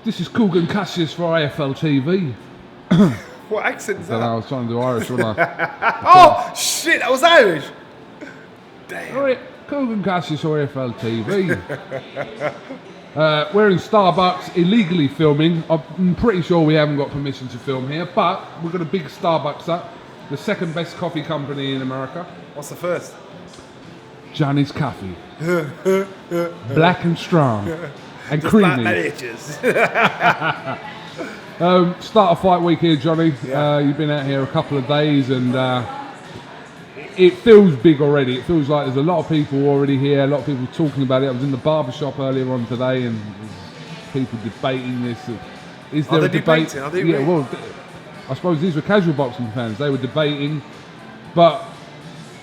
This is KUGAN CASSIUS for AFL TV. What accent is that? I was trying to do Irish, wasn't I? Oh, shit, that was Irish. Damn. Alright, KUGAN CASSIUS for AFL TV. We're in Starbucks, illegally filming. I'm pretty sure we haven't got permission to film here, but we've got a big Starbucks up. The second best coffee company in America. What's the first? Johnny's Coffee. Black and strong. And Just creamy. like my bitches. Start a fight week here, Johnny. Yeah. You've been out here a couple of days and it feels big already. It feels like there's a lot of people already here, a lot of people talking about it. I was in the barber shop earlier on today and there's people debating this. Is there a debate? Debating? Are they Yeah, really? well, I suppose these were casual boxing fans. They were debating, but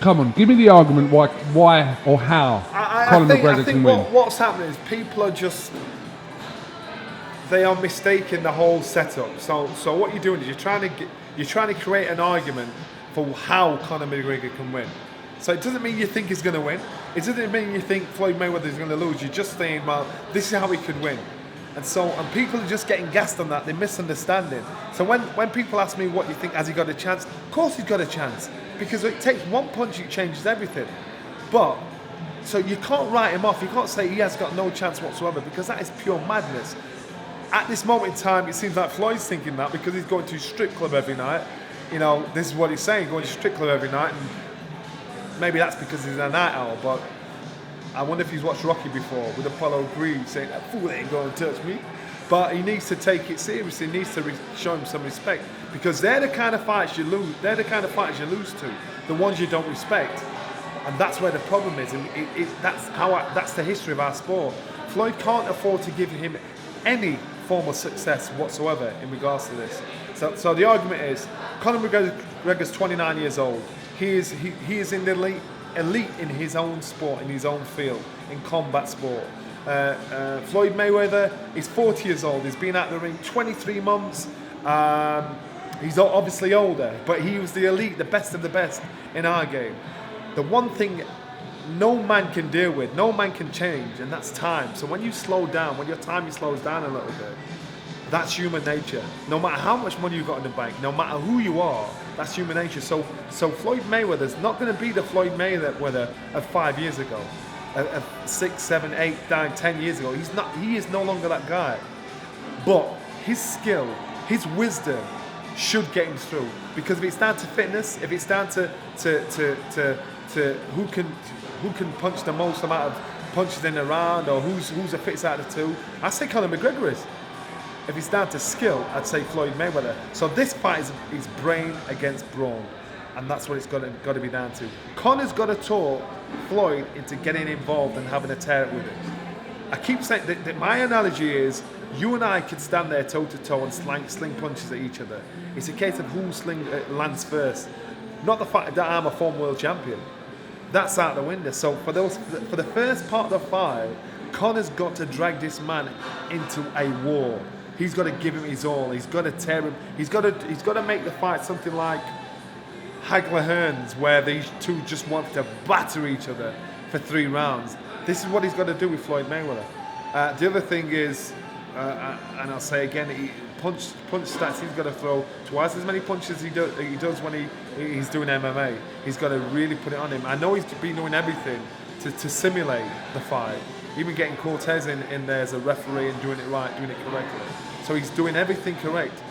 come on, give me the argument why or how Conor McGregor can win. What's happening is people are just, they are mistaking the whole setup. So what you're doing is you're trying to create an argument for how Conor McGregor can win. So it doesn't mean you think he's going to win. It doesn't mean you think Floyd Mayweather is going to lose. You're just saying, well, this is how he could win. And people are just getting gassed on that. They're misunderstanding. So when people ask me what you think, has he got a chance? Of course he's got a chance. Because it takes one punch, it changes everything. But, so you can't write him off. You can't say he has got no chance whatsoever because that is pure madness. At this moment in time, it seems like Floyd's thinking that because he's going to a strip club every night. You know, this is what he's saying, going to a strip club every night. And maybe that's because he's a night owl, but I wonder if he's watched Rocky before with Apollo Creed saying, that fool ain't going to touch me. But he needs to take it seriously. He needs to show him some respect because they're the kind of fights you lose. They're the kind of fights you lose to, the ones you don't respect, and that's where the problem is. And that's the history of our sport. Floyd can't afford to give him any form of success whatsoever in regards to this. So the argument is, Conor McGregor's 29 years old. He is in the elite in his own sport, in his own field, in combat sport. Floyd Mayweather is 40 years old. He's been out the ring 23 months. He's obviously older, but he was the elite, the best of the best in our game. The one thing no man can deal with, no man can change, and that's time. So when you slow down, when your timing slows down a little bit, that's human nature. No matter how much money you've got in the bank, no matter who you are, that's human nature. So Floyd Mayweather's not going to be the Floyd Mayweather of 5 years ago. Of 6, 7, 8, 9, 10 years ago. He is no longer that guy. But his skill, his wisdom should get him through. Because if it's down to fitness, if it's down to who can punch the most amount of punches in a round, or who's the fittest out of the two, I say Conor McGregor is. If it's down to skill, I'd say Floyd Mayweather. So this fight is brain against brawn. And that's what it's got to be down to. Conor's got to talk Floyd into getting involved and having a tear with it. I keep saying that my analogy is you and I could stand there toe to toe and sling punches at each other. It's a case of who lands first. Not the fact that I'm a former world champion. That's out the window. So for the first part of the fight, Conor's got to drag this man into a war. He's got to give him his all. He's got to tear him. He's got to make the fight something like Hagler Hearns, where these two just want to batter each other for 3 rounds. This is what he's got to do with Floyd Mayweather. The other thing is, and I'll say again, punch stats. He's got to throw twice as many punches as he does when he's doing MMA. He's got to really put it on him. I know he's been doing everything to simulate the fight, even getting Cortez in there as a referee and doing it right, doing it correctly. So he's doing everything correct.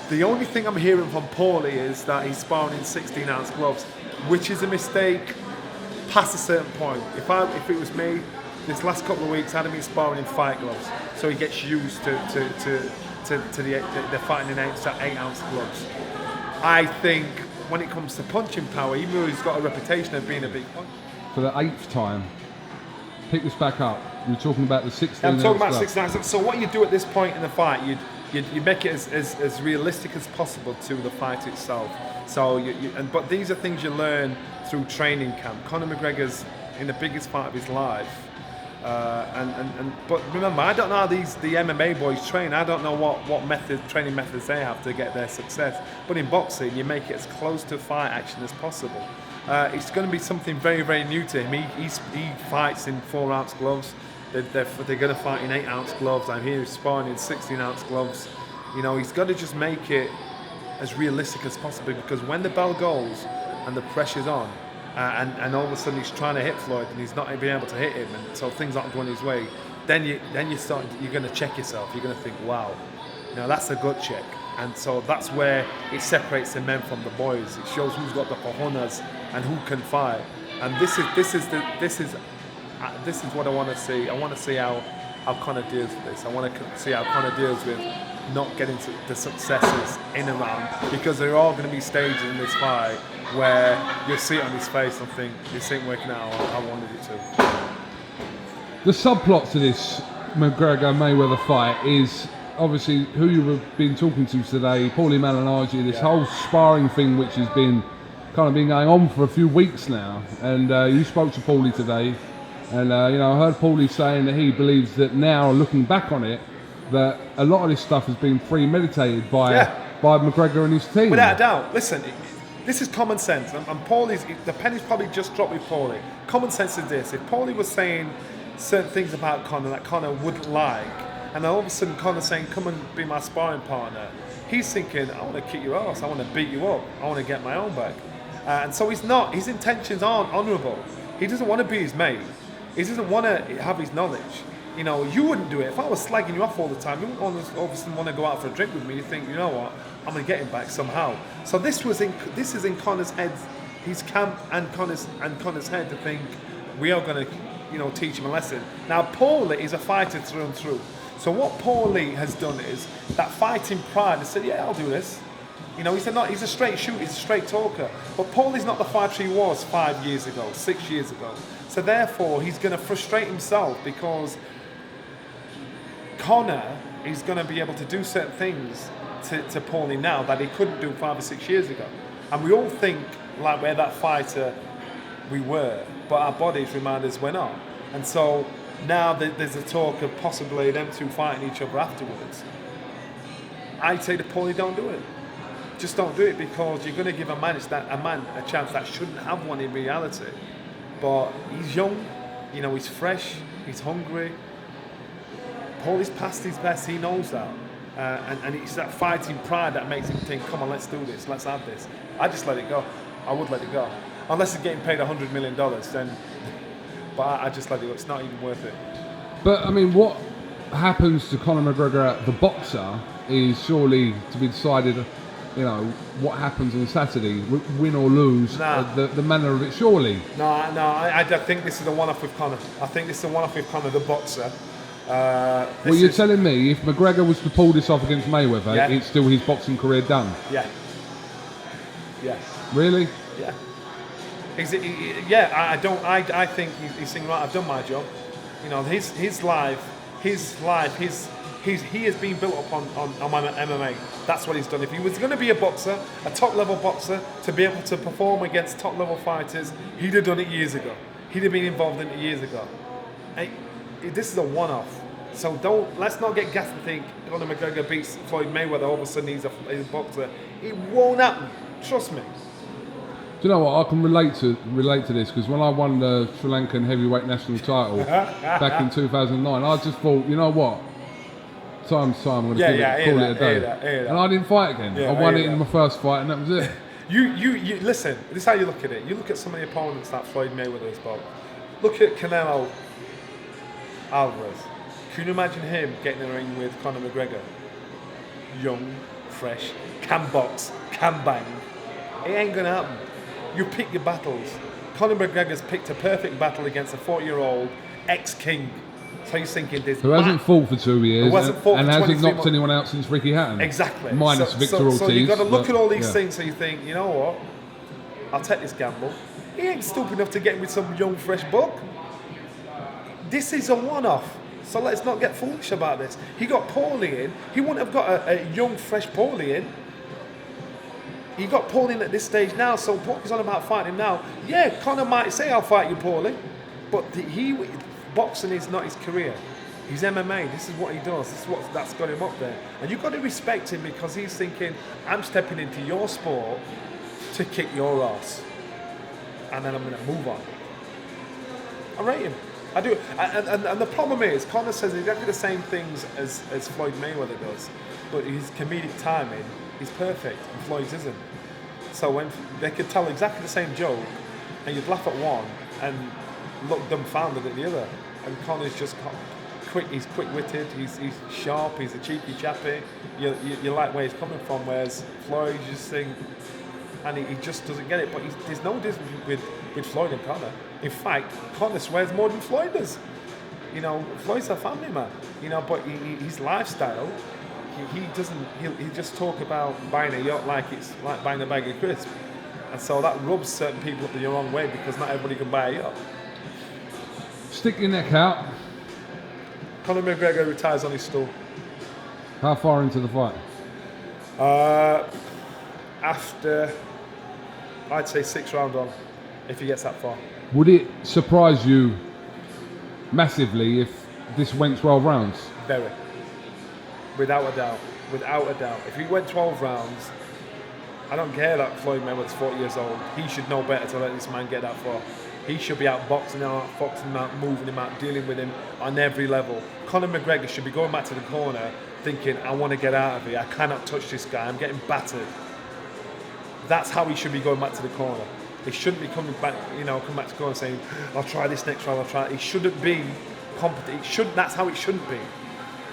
The only thing I'm hearing from Paulie is that he's sparring in 16-ounce gloves, which is a mistake past a certain point. If it was me, this last couple of weeks I'd have been sparring in fight gloves, so he gets used to the fighting in 8-ounce gloves. I think when it comes to punching power, even though he's got a reputation of being a big puncher. For the 8th time, pick this back up. You're talking about the 16-ounce I'm talking about 16-ounce. So what you do at this point in the fight, you make it as realistic as possible to the fight itself. So but these are things you learn through training camp. Conor McGregor's in the biggest fight of his life, but remember, I don't know how the MMA boys train. I don't know what training methods they have to get their success. But in boxing, you make it as close to fight action as possible. It's going to be something very, very new to him. He fights in 4-ounce gloves. They're going to fight in 8-ounce gloves. I'm here sparring in 16-ounce gloves. You know, he's got to just make it as realistic as possible, because when the bell goes and the pressure's on, and all of a sudden he's trying to hit Floyd and he's not being able to hit him, and so things aren't going his way, then you're going to check yourself. You're going to think, wow, you know, that's a gut check. And so that's where it separates the men from the boys. It shows who's got the cojones and who can fight. And this is what I want to see. I want to see how Conor deals with this. I want to see how Conor deals with not getting to the successes in a round, because there are all going to be stages in this fight where you'll see it on his face and think, this ain't working out how I wanted it to. The subplot to this McGregor-Mayweather fight is obviously who you've been talking to today, Paulie Malignaggi, this whole sparring thing which has been going on for a few weeks now. And you spoke to Paulie today, and you know, I heard Paulie saying that he believes that now, looking back on it, that a lot of this stuff has been premeditated by McGregor and his team. Without a doubt. Listen, this is common sense. And Paulie's, the penny's probably just dropped with Paulie. Common sense is this: if Paulie was saying certain things about Conor that Conor wouldn't like, and then all of a sudden Conor's saying, come and be my sparring partner, he's thinking, I want to kick your ass, I want to beat you up, I want to get my own back. And so he's not, his intentions aren't honourable. He doesn't want to be his mate. He doesn't want to have his knowledge. You know, you wouldn't do it. If I was slagging you off all the time, you wouldn't all of a sudden want to go out for a drink with me. You think, you know what, I'm going to get him back somehow. So this is in Conor's head, his camp and Conor's head, to think, we are going to, you know, teach him a lesson. Now, Paulie is a fighter through and through. So what Paulie has done is that fighting pride and said, yeah, I'll do this. You know, he's a straight shooter, he's a straight talker. But Paulie's not the fighter he was 5 years ago, 6 years ago. So therefore, he's going to frustrate himself, because Conor is going to be able to do certain things to Paulie now that he couldn't do 5 or 6 years ago. And we all think like we're that fighter we were, but our bodies remind us we're not. And so now there's a talk of possibly them two fighting each other afterwards. I'd say to Paulie, don't do it. Just don't do it, because you're going to give a man a chance that shouldn't have one in reality. But he's young, you know, he's fresh, he's hungry. Paulie's past his best, he knows that. And it's that fighting pride that makes him think, come on, let's do this, let's have this. I just let it go. I would let it go. Unless he's getting paid $100 million, then... But I just let it go. It's not even worth it. But, I mean, what happens to Conor McGregor, the boxer, is surely to be decided, you know, what happens on Saturday, win or lose, the manner of it, surely. No, I think this is a one-off with Conor. I think this is a one-off with Conor, the boxer. Well, you're telling me if McGregor was to pull this off against Mayweather, it's still his boxing career done? Yeah. Really? Yeah. I think he's saying, right, I've done my job. You know, his life, he has been built up on MMA. That's what he's done. If he was going to be a boxer, a top-level boxer, to be able to perform against top-level fighters, he'd have done it years ago. He'd have been involved in it years ago. This is a one-off. So let's not get gassed and think Conor McGregor beats Floyd Mayweather, all of a sudden he's a boxer. It won't happen. Trust me. Do you know what? I can relate to this, because when I won the Sri Lankan heavyweight national title back in 2009, I just thought, you know what? Time's time. I'm going to call it a day. And I didn't fight again. I won it in my first fight, and that was it. You listen. This is how you look at it. You look at some of the opponents that Floyd Mayweather has fought. Look at Canelo Alvarez. Can you imagine him getting in the ring with Conor McGregor? Young, fresh, can box, can bang. It ain't going to happen. You pick your battles. Conor McGregor's picked a perfect battle against a 40-year-old ex-king. So you're thinking this... Who hasn't fought for 2 years and hasn't knocked months. anyone out since Ricky Hatton. Exactly. Minus Victor Ortiz. So you've got to look at all these things, so you think, you know what? I'll take this gamble. He ain't stupid enough to get with some young, fresh buck. This is a one-off. So let's not get foolish about this. He got Paulie in. He wouldn't have got a young, fresh Paulie in. He got Paulie in at this stage now, so Paulie's on about fighting him now. Yeah, Conor might say, I'll fight you, Paulie. But boxing is not his career. He's MMA. This is what he does. This is that's got him up there. And you've got to respect him, because he's thinking, I'm stepping into your sport to kick your ass. And then I'm going to move on. I rate him. I do. And the problem is, Conor says exactly the same things as Floyd Mayweather does, but his comedic timing is perfect, and Floyd's isn't. So when they could tell exactly the same joke, and you'd laugh at one and look dumbfounded at the other. And Conor's just quick. He's quick-witted. He's sharp. He's a cheeky chappy. You like where he's coming from. Whereas Floyd, you just think, and he just doesn't get it. But there's no difference with Floyd and Conor. In fact, Conor swears more than Floyd does. You know, Floyd's a family man. You know, but his lifestyle, he doesn't. He just talk about buying a yacht like it's like buying a bag of crisps, and so that rubs certain people up the wrong way because not everybody can buy a yacht. Stick your neck out. Conor McGregor retires on his stool. How far into the fight? After, I'd say 6 rounds on, if he gets that far. Would it surprise you massively if this went 12 rounds? Very. Without a doubt. Without a doubt. If he went 12 rounds, I don't care that Floyd Mayweather's 40 years old. He should know better to let this man get that far. He should be out boxing him out, foxing him out, moving him out, dealing with him on every level. Conor McGregor should be going back to the corner thinking, I want to get out of here. I cannot touch this guy. I'm getting battered. That's how he should be going back to the corner. He shouldn't be coming back, come back to the corner saying, I'll try this next round, I'll try it. He shouldn't be competent. That's how it shouldn't be.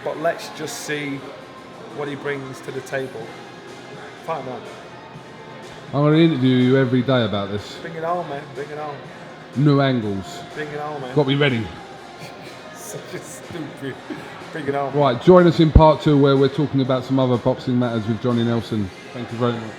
But let's just see what he brings to the table. Fight man. I'm going to interview you every day about this. Bring it on, man. Bring it on. New angles. Bring it on, man. Got to be ready. Such a stupid. Bring it on. Right, join us in part 2 where we're talking about some other boxing matters with Johnny Nelson. Thank you very much.